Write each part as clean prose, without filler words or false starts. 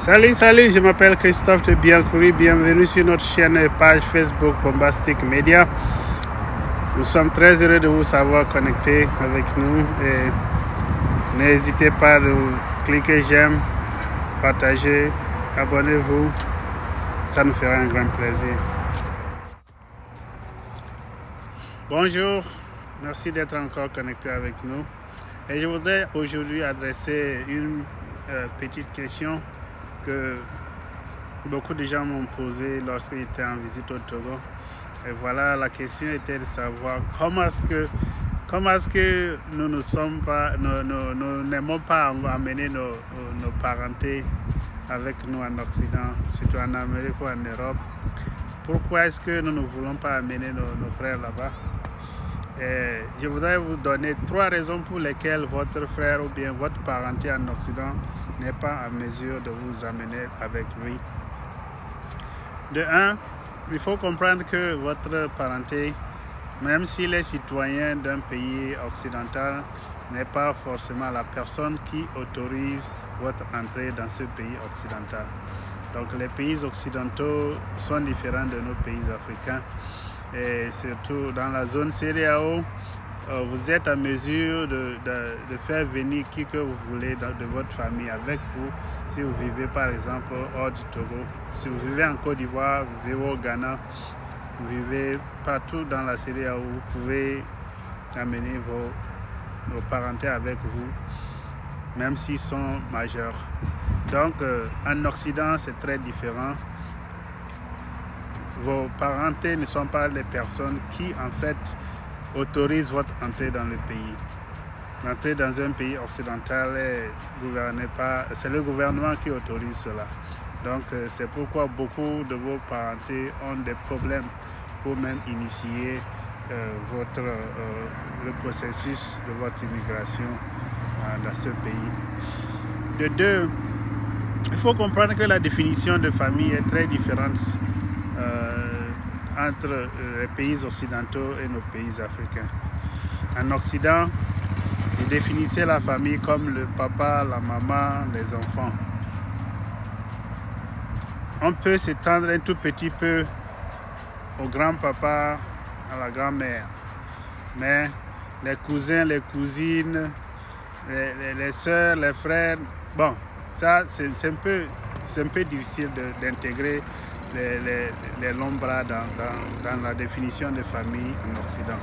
Salut, je m'appelle Christophe de Biancouri, bienvenue sur notre chaîne et page Facebook Bombastic Media. Nous sommes très heureux de vous savoir connecter avec nous et n'hésitez pas de cliquer j'aime, partager, abonnez-vous, ça nous fera un grand plaisir. Bonjour, merci d'être encore connecté avec nous et je voudrais aujourd'hui adresser une petite question que beaucoup de gens m'ont posé lorsqu'ils étaient en visite au Togo. Et voilà, la question était de savoir comment est-ce que nous n'aimons pas amener nos parentés avec nous en Occident, surtout en Amérique ou en Europe. Pourquoi est-ce que nous ne voulons pas amener nos frères là-bas? Et je voudrais vous donner 3 raisons pour lesquelles votre frère ou bien votre parenté en Occident n'est pas en mesure de vous amener avec lui. De 1, il faut comprendre que votre parenté, même s'il est citoyen d'un pays occidental, n'est pas forcément la personne qui autorise votre entrée dans ce pays occidental. Donc les pays occidentaux sont différents de nos pays africains. Et surtout dans la zone CEDEAO, vous êtes en mesure de faire venir qui que vous voulez de votre famille avec vous. Si vous vivez par exemple hors du Togo, si vous vivez en Côte d'Ivoire, vous vivez au Ghana, vous vivez partout dans la CEDEAO, vous pouvez amener vos parentés avec vous, même s'ils sont majeurs. Donc en Occident, c'est très différent. Vos parentés ne sont pas les personnes qui, en fait, autorisent votre entrée dans le pays. L'entrée dans un pays occidental est gouvernée par... C'est le gouvernement qui autorise cela. Donc, c'est pourquoi beaucoup de vos parentés ont des problèmes pour même initier le processus de votre immigration dans ce pays. De 2, il faut comprendre que la définition de famille est très différente entre les pays occidentaux et nos pays africains. En Occident, vous définissez la famille comme le papa, la maman, les enfants. On peut s'étendre un tout petit peu au grand-papa, à la grand-mère. Mais les cousins, les cousines, les sœurs, les frères, bon, ça c'est un peu difficile d'intégrer les longs bras dans la définition de famille en Occident.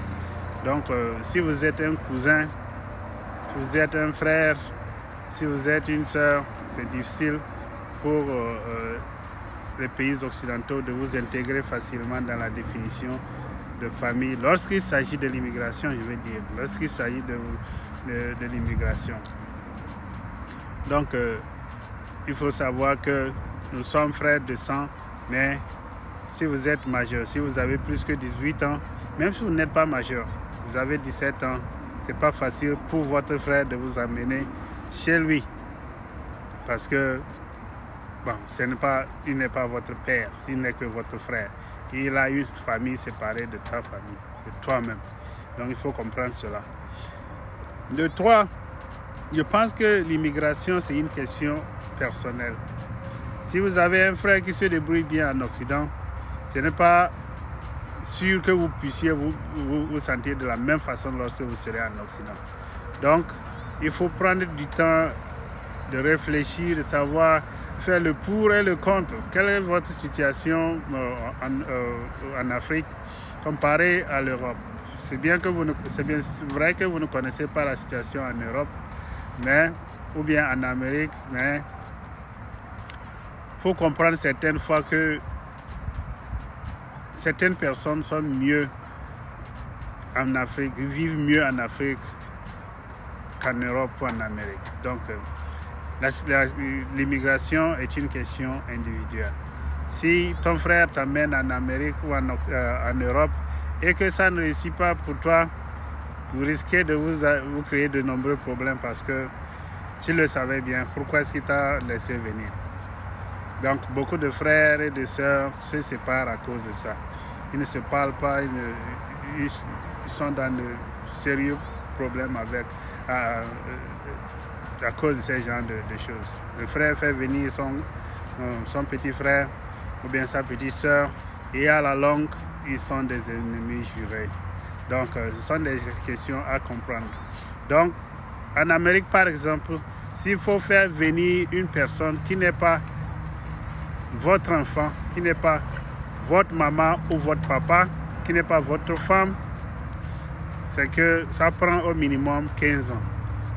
Donc, si vous êtes un cousin, si vous êtes un frère, si vous êtes une sœur, c'est difficile pour les pays occidentaux de vous intégrer facilement dans la définition de famille. Lorsqu'il s'agit de l'immigration, je veux dire, lorsqu'il s'agit de l'immigration. Donc, il faut savoir que nous sommes frères de sang. Mais si vous êtes majeur, si vous avez plus que 18 ans, même si vous n'êtes pas majeur, vous avez 17 ans, c'est pas facile pour votre frère de vous amener chez lui. Parce que, bon, il n'est pas votre père, il n'est que votre frère. Il a une famille séparée de ta famille, de toi-même. Donc il faut comprendre cela. De 3, je pense que l'immigration, c'est une question personnelle. Si vous avez un frère qui se débrouille bien en Occident, ce n'est pas sûr que vous puissiez vous sentir de la même façon lorsque vous serez en Occident. Donc, il faut prendre du temps de réfléchir, de savoir faire le pour et le contre. Quelle est votre situation en Afrique comparée à l'Europe? C'est bien vrai que vous ne connaissez pas la situation en Europe, ou bien en Amérique, mais il faut comprendre certaines fois que certaines personnes sont mieux en Afrique, vivent mieux en Afrique qu'en Europe ou en Amérique. Donc, l'immigration est une question individuelle. Si ton frère t'amène en Amérique ou en Europe et que ça ne réussit pas pour toi, vous risquez de vous créer de nombreux problèmes parce que tu le savais bien. Pourquoi est-ce qu'il t'a laissé venir? Donc, beaucoup de frères et de sœurs se séparent à cause de ça. Ils ne se parlent pas, ils sont dans de sérieux problèmes à cause de ce genre de choses. Le frère fait venir son petit frère ou bien sa petite soeur et à la longue, ils sont des ennemis jurés. Donc, ce sont des questions à comprendre. Donc, en Amérique, par exemple, s'il faut faire venir une personne qui n'est pas votre enfant, qui n'est pas votre maman ou votre papa, qui n'est pas votre femme, c'est que ça prend au minimum 15 ans.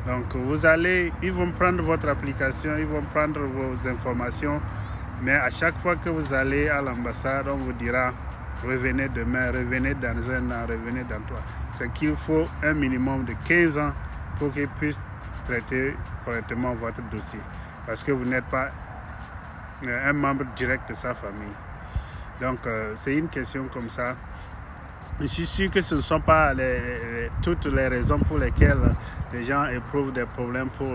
Donc, ils vont prendre votre application, ils vont prendre vos informations, mais à chaque fois que vous allez à l'ambassade, on vous dira revenez demain, revenez dans un an, revenez dans 3. C'est qu'il faut un minimum de 15 ans pour qu'ils puissent traiter correctement votre dossier. Parce que vous n'êtes pas un membre direct de sa famille. Donc, c'est une question comme ça. Je suis sûr que ce ne sont pas toutes les raisons pour lesquelles les gens éprouvent des problèmes pour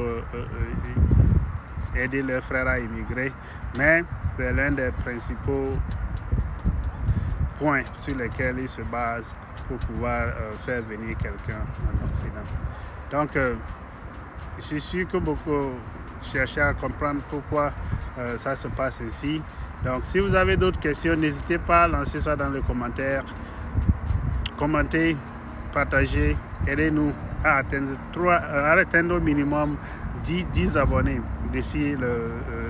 aider leurs frères à immigrer, mais c'est l'un des principaux points sur lesquels ils se basent pour pouvoir faire venir quelqu'un en Occident. Donc, je suis sûr que beaucoup cherchent à comprendre pourquoi ça se passe ainsi. Donc, si vous avez d'autres questions, n'hésitez pas à lancer ça dans les commentaires. Commentez, partagez, aidez-nous à atteindre au minimum 10 abonnés d'ici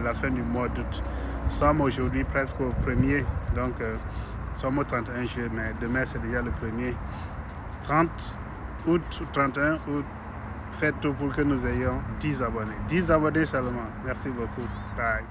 la fin du mois d'août. Nous sommes aujourd'hui presque au 1er, donc nous sommes au 31 juillet, mais demain c'est déjà le 1er. 30 août ou 31 août, faites tout pour que nous ayons 10 abonnés. 10 abonnés seulement. Merci beaucoup. Bye.